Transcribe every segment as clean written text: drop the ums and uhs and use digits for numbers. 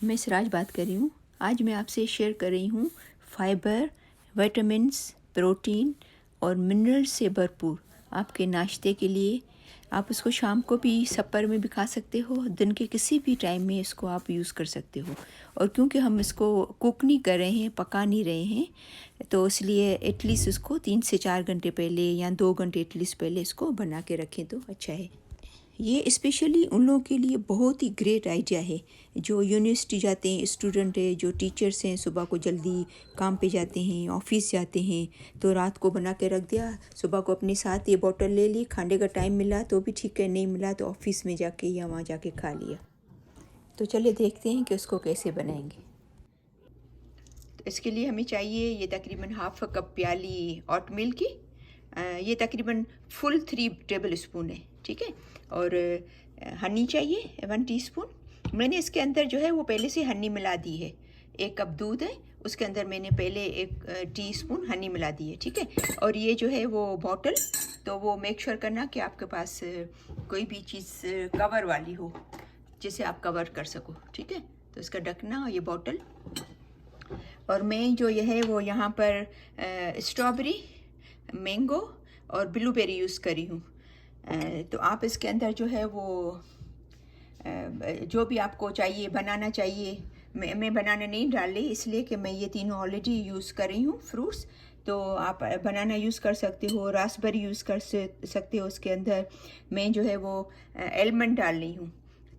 मैं सिराज बात कर रही हूँ। आज मैं आपसे शेयर कर रही हूँ फाइबर, विटामिन्स, प्रोटीन और मिनरल्स से भरपूर आपके नाश्ते के लिए। आप इसको शाम को भी सपर में भी खा सकते हो, दिन के किसी भी टाइम में इसको आप यूज़ कर सकते हो। और क्योंकि हम इसको कुक नहीं कर रहे हैं, पका नहीं रहे हैं, तो इसलिए एटलीस्ट इसको 3 से 4 घंटे पहले या 2 घंटे एटलीस्ट पहले इसको बना के रखें तो अच्छा है। ये स्पेशली उन लोगों के लिए बहुत ही ग्रेट आइडिया है जो यूनिवर्सिटी जाते हैं, स्टूडेंट है, जो टीचर्स हैं, सुबह को जल्दी काम पे जाते हैं, ऑफिस जाते हैं, तो रात को बना के रख दिया, सुबह को अपने साथ ये बॉटल ले ली, खाने का टाइम मिला तो भी ठीक है, नहीं मिला तो ऑफिस में जाके या वहाँ जाके खा लिया। तो चलिए देखते हैं कि उसको कैसे बनाएंगे। तो इसके लिए हमें चाहिए ये तकरीबन हाफ कप प्याली ऑट मिल्क की। ये तकरीबन फुल 3 टेबल स्पून है, ठीक है। और हनी चाहिए 1 टीस्पून। मैंने इसके अंदर जो है वो पहले से हनी मिला दी है। 1 कप दूध है, उसके अंदर मैंने पहले 1 टीस्पून हनी मिला दी है, ठीक है। और ये जो है वो बॉटल, तो वो मेक श्योर करना कि आपके पास कोई भी चीज़ कवर वाली हो जिसे आप कवर कर सको, ठीक है। तो इसका ढकना, ये बॉटल। और मैं जो ये है वो यहाँ पर स्ट्रॉबेरी, मैंगो और ब्लूबेरी यूज़ करी हूँ। तो आप इसके अंदर जो है वो जो भी आपको चाहिए, बनाना चाहिए। मैं बनाना नहीं डाल रही इसलिए कि मैं ये तीनों ऑलरेडी यूज़ कर रही हूँ फ्रूट्स। तो आप बनाना यूज़ कर सकते हो, रास्पबेरी यूज़ कर सकते हो। उसके अंदर मैं जो है वो एलमंड डाल रही हूँ।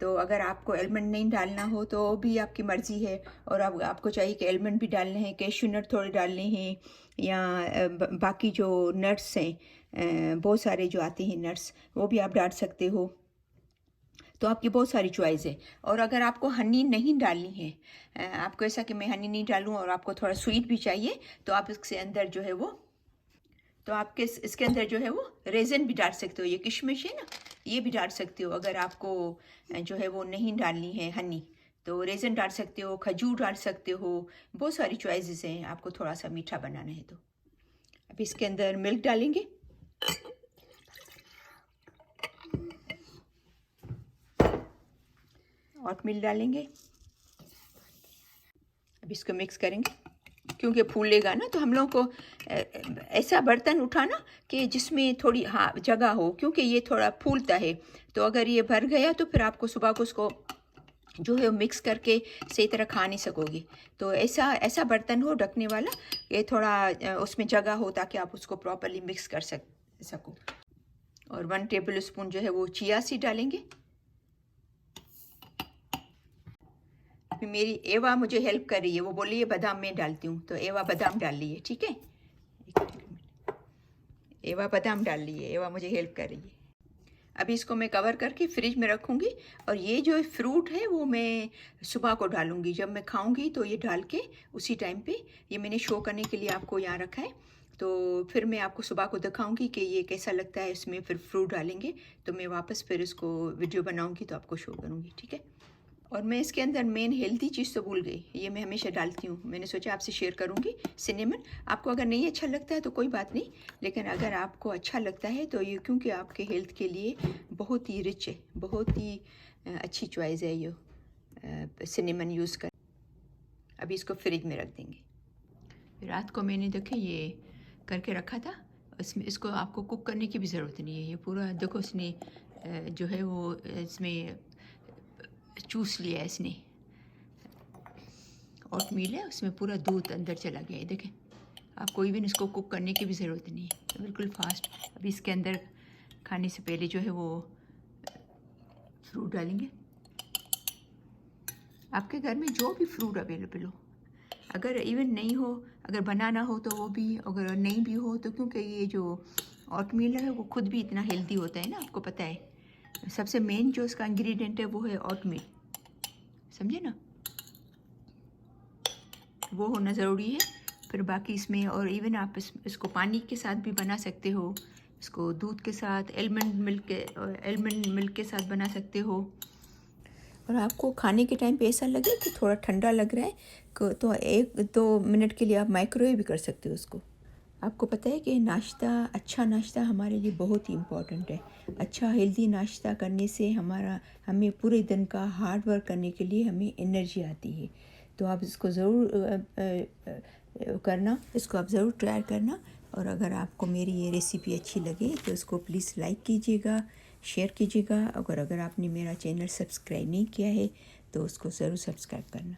तो अगर आपको एलमंड नहीं डालना हो तो भी आपकी मर्ज़ी है। और अब आपको चाहिए कि एलमंड भी डालने हैं, कैश्यू नट थोड़े डालने हैं, या बाकी जो नट्स हैं, बहुत सारे जो आते हैं नट्स, वो भी आप डाल सकते हो। तो आपकी बहुत सारी चॉइस है। और अगर आपको हनी नहीं डालनी है, आपको ऐसा कि मैं हनी नहीं डालूँ और आपको थोड़ा स्वीट भी चाहिए, तो आप इसके अंदर जो है वो, तो आपके इसके अंदर जो है वो रेज़न भी डाल सकते हो। ये किशमिश है ना, ये भी डाल सकते हो। अगर आपको जो है वो नहीं डालनी है हनी, तो रेज़न डाल सकते हो, खजूर डाल सकते हो। बहुत सारी चॉइसेस हैं आपको थोड़ा सा मीठा बनाना है तो। अब इसके अंदर मिल्क डालेंगे, और मिल्क डालेंगे। अब इसको मिक्स करेंगे, क्योंकि फूलेगा ना, तो हम लोग को ऐसा बर्तन उठाना कि जिसमें थोड़ी जगह हो, क्योंकि ये थोड़ा फूलता है। तो अगर ये भर गया तो फिर आपको सुबह को उसको जो है मिक्स करके सही तरह खा नहीं सकोगी। तो ऐसा ऐसा बर्तन हो ढकने वाला, ये थोड़ा उसमें जगह हो ताकि आप उसको प्रॉपरली मिक्स कर सको। और 1 टेबल स्पून जो है वो चिया सीड डालेंगे। अभी मेरी एवा मुझे हेल्प कर रही है, वो बोली है बादाम मैं डालती हूँ, तो एवा बादाम डाल ली है, ठीक है। एवा बादाम डाल ली है, एवा मुझे हेल्प कर रही है। अभी इसको मैं कवर करके फ्रिज में रखूँगी। और ये जो फ्रूट है वो मैं सुबह को डालूँगी, जब मैं खाऊँगी तो ये डाल के उसी टाइम पे, ये मैंने शो करने के लिए आपको यहाँ रखा है। तो फिर मैं आपको सुबह को दिखाऊँगी कि ये कैसा लगता है। इसमें फिर फ्रूट डालेंगे तो मैं वापस फिर इसको वीडियो बनाऊँगी तो आपको शो करूँगी, ठीक है। और मैं इसके अंदर मेन हेल्दी चीज़ तो भूल गई, ये मैं हमेशा डालती हूँ, मैंने सोचा आपसे शेयर करूँगी, सिनेमन। आपको अगर नहीं अच्छा लगता है तो कोई बात नहीं, लेकिन अगर आपको अच्छा लगता है तो ये, क्योंकि आपके हेल्थ के लिए बहुत ही रिच है, बहुत ही अच्छी चॉइस है ये सिनेमन यूज़ कर। अभी इसको फ्रिज में रख देंगे। रात को मैंने देखे ये करके रखा था, इसमें इसको आपको कुक करने की भी ज़रूरत नहीं है। ये पूरा देखो इसने जो है वो इसमें चूस लिया है इसने। ओट मील है, उसमें पूरा दूध अंदर चला गया है, देखें। आपको इवन इसको कुक करने की भी ज़रूरत नहीं है, बिल्कुल फास्ट। अभी इसके अंदर खाने से पहले जो है वो फ्रूट डालेंगे। आपके घर में जो भी फ्रूट अवेलेबल हो, अगर इवन नहीं हो, अगर बनाना हो तो वो भी, अगर नहीं भी हो तो, क्योंकि ये जो ओट मील है वो खुद भी इतना हेल्दी होता है ना, आपको पता है। सबसे मेन जो इसका इंग्रेडिएंट है वो है ओट मील, समझे ना, वो होना ज़रूरी है। फिर बाकी इसमें, और इवन आप इसको पानी के साथ भी बना सकते हो, इसको दूध के साथ, एलमंड मिल्क के साथ बना सकते हो। और आपको खाने के टाइम पे ऐसा लगे कि थोड़ा ठंडा लग रहा है तो 1-2 मिनट के लिए आप माइक्रोवेव भी कर सकते हो उसको। आपको पता है कि अच्छा नाश्ता हमारे लिए बहुत ही इम्पोर्टेंट है। अच्छा हेल्दी नाश्ता करने से हमें पूरे दिन का हार्ड वर्क करने के लिए हमें एनर्जी आती है। तो आप इसको ज़रूर ट्राई करना। और अगर आपको मेरी ये रेसिपी अच्छी लगे तो इसको प्लीज़ लाइक कीजिएगा, शेयर कीजिएगा। अगर आपने मेरा चैनल सब्सक्राइब नहीं किया है तो उसको ज़रूर सब्सक्राइब करना।